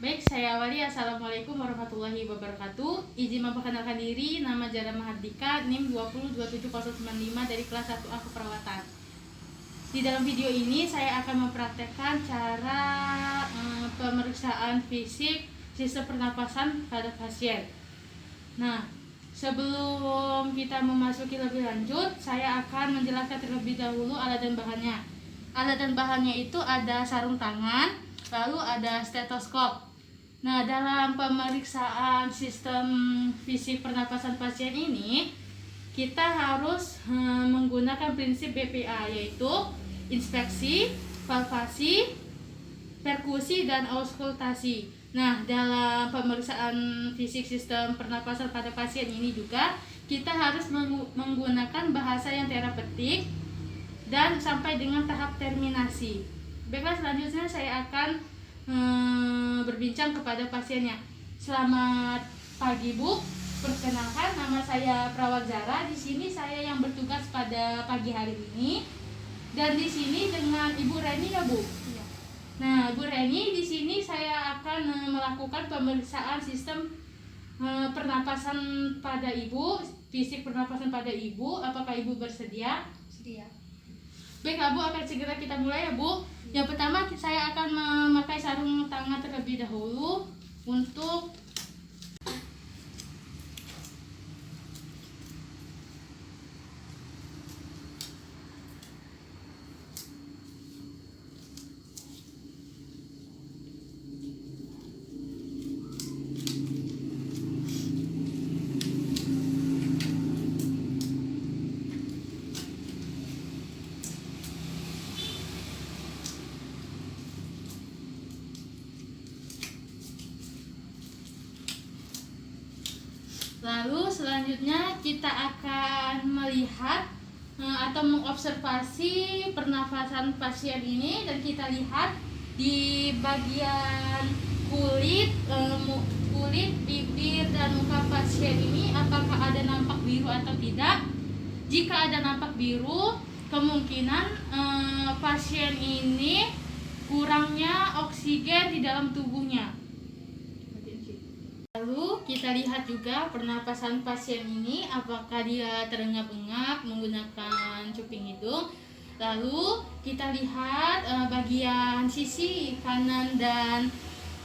Baik, saya awali. Assalamualaikum warahmatullahi wabarakatuh. Izin memperkenalkan diri, nama Zara Mahardika, NIM 2027095 dari kelas 1A Keperawatan. Di dalam video ini saya akan mempraktekkan cara pemeriksaan fisik sistem pernapasan pada pasien. Nah, sebelum kita memasuki lebih lanjut, saya akan menjelaskan terlebih dahulu alat dan bahannya. Alat dan bahannya itu ada sarung tangan, lalu ada stetoskop. Nah, dalam pemeriksaan sistem fisik pernapasan pasien ini, kita harus menggunakan prinsip BPA, yaitu inspeksi, palpasi, perkusi, dan auskultasi. Nah, dalam pemeriksaan fisik sistem pernapasan pada pasien ini juga kita harus menggunakan bahasa yang terapeutik dan sampai dengan tahap terminasi. Baiklah, selanjutnya saya akan berbincang kepada pasiennya. Selamat pagi, Bu. Perkenalkan, nama saya Perawat Zara. Di sini saya yang bertugas pada pagi hari ini. Dan di sini dengan Ibu Reni ya, Bu. Ya. Nah, Bu Reni, di sini saya akan melakukan pemeriksaan sistem pernapasan pada Ibu, fisik pernapasan pada Ibu. Apakah Ibu bersedia? Sedia. Baiklah, Bu, akan segera kita mulai ya, Bu. Yang pertama saya akan memakai sarung tangan terlebih dahulu untuk lalu selanjutnya kita akan melihat atau mengobservasi pernafasan pasien ini, dan kita lihat di bagian kulit, bibir, dan muka pasien ini apakah ada nampak biru atau tidak. Jika ada nampak biru, kemungkinan pasien ini kurangnya oksigen di dalam tubuhnya. Lalu kita lihat juga pernapasan pasien ini, apakah dia terengap-engap menggunakan cuping hidung. Lalu kita lihat bagian sisi kanan dan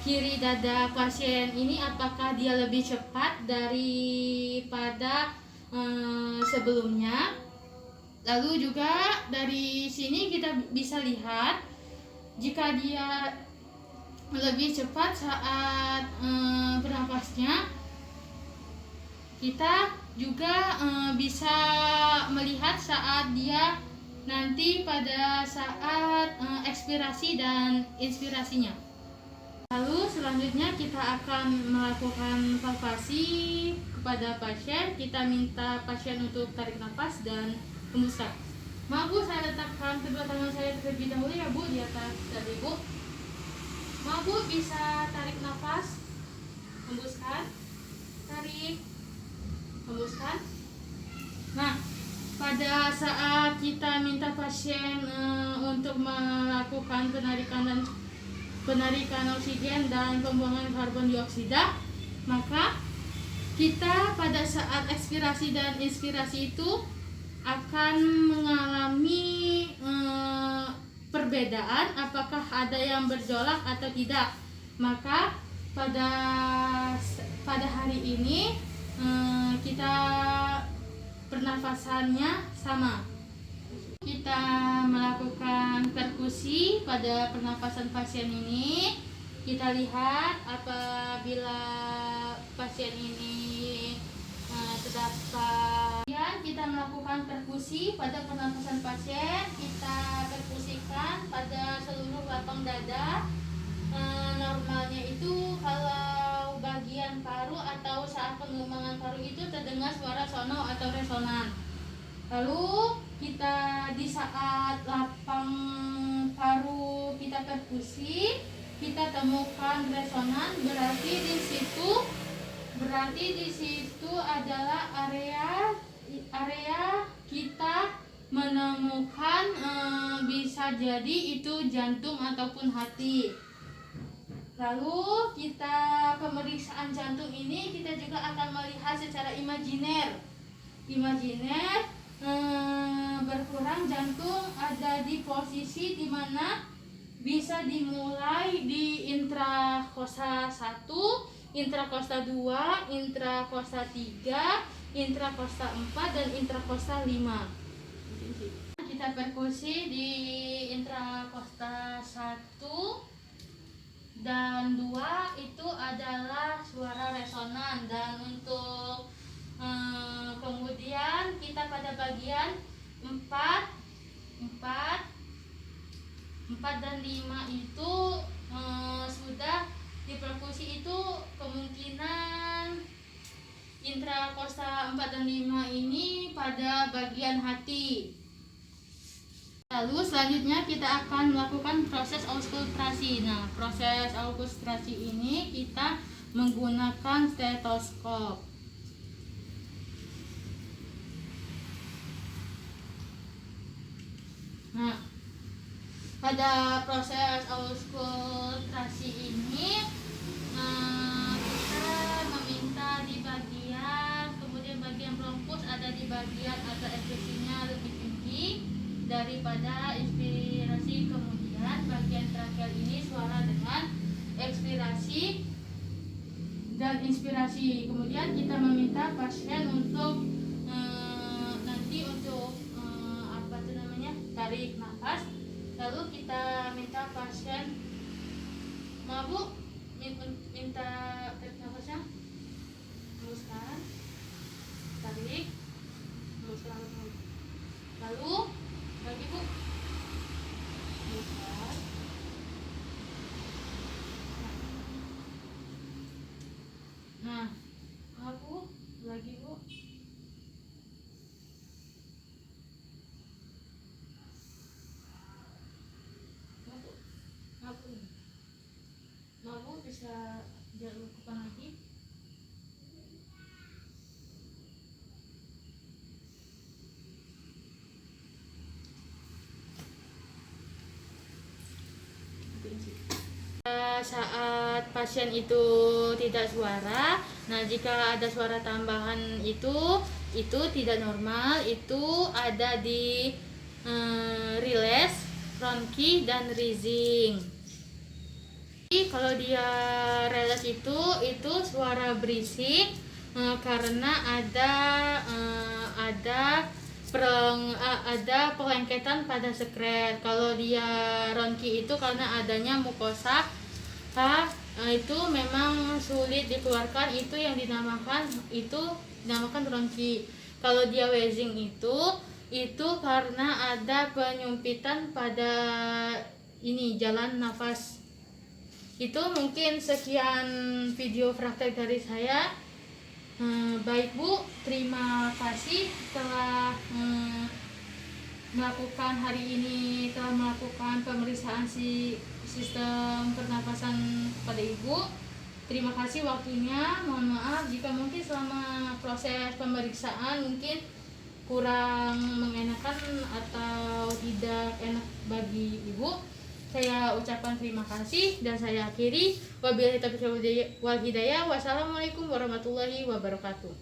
kiri dada pasien ini, apakah dia lebih cepat daripada sebelumnya. Lalu juga dari sini kita bisa lihat jika dia lebih cepat saat bernapasnya, kita juga bisa melihat saat dia nanti pada saat ekspirasi dan inspirasinya. Lalu selanjutnya kita akan melakukan palpasi kepada pasien. Kita minta pasien untuk tarik nafas dan hembuskan. Maaf, Bu, saya letakkan kedua tangan saya terlebih dahulu ya, Bu, di atas dada Ibu. Mau, Bu, bisa tarik nafas, hembuskan, tarik, hembuskan. Nah, pada saat kita minta pasien untuk melakukan penarikan oksigen dan pembuangan karbon dioksida, maka kita pada saat ekspirasi dan inspirasi itu akan mengalami perbedaan, apakah ada yang berjolak atau tidak. Maka pada hari ini kita pernafasannya sama. Kita melakukan perkusi pada pernapasan pasien ini. Kita lihat apabila pasien ini terdapat. Kita melakukan perkusi pada pernapasan pasien. Kita perkusikan pada seluruh lapang dada. Normalnya itu kalau bagian paru atau saat pengembangan paru itu terdengar suara sono atau resonan. Lalu kita di saat lapang paru kita perkusi, kita temukan resonan, berarti di situ adalah area kita menemukan bisa jadi itu jantung ataupun hati. Lalu kita pemeriksaan jantung ini kita juga akan melihat secara imajiner. Berkurang jantung ada di posisi di mana bisa dimulai di intrakosta 1, intrakosta 2, intrakosta 3, intrakosta 4 dan intrakosta 5. Kita perkusi di intrakosta 1 dan 2 itu adalah suara resonan, dan untuk kemudian kita pada bagian 4 dan 5 itu sudah diperkusi. Itu kemungkinan intrakosta 4 dan 5 ini pada bagian hati. Lalu selanjutnya kita akan melakukan proses auskultasi. Nah, proses auskultasi ini kita menggunakan stetoskop. Nah, pada proses auskultasi ini kita meminta di bagian, kemudian bagian bronkus ada di bagian atau ekspresinya lebih tinggi daripada inspirasi, kemudian bagian tracheal ini suara dengan ekspirasi dan inspirasi. Kemudian kita meminta pasien untuk nanti untuk tarik nafas. Lalu kita minta pasien mabuk, minta tarik nafasnya, hembuskan, tarik, hembuskan, lalu lagi Bu, hembuskan. Nah, mabuk lagi Bu. Mabuk bisa dilakukan lagi. Saat pasien itu tidak suara, nah jika ada suara tambahan itu tidak normal, itu ada di riles, bronki dan rising. Kalau dia riles itu suara berisik karena ada pelengketan pada sekret. Kalau dia ronki itu karena adanya mukosa itu memang sulit dikeluarkan, itu yang dinamakan ronki. Kalau dia wheezing itu karena ada penyumpitan pada jalan nafas. Itu mungkin sekian video praktek dari saya. Baik Bu, terima kasih telah melakukan pemeriksaan sistem pernapasan pada Ibu. Terima kasih waktunya. Mohon maaf jika mungkin selama proses pemeriksaan mungkin kurang mengenakan atau tidak enak bagi Ibu. Saya ucapkan terima kasih dan saya akhiri. Wabillahi taufiq wal hidayah. Wassalamualaikum warahmatullahi wabarakatuh.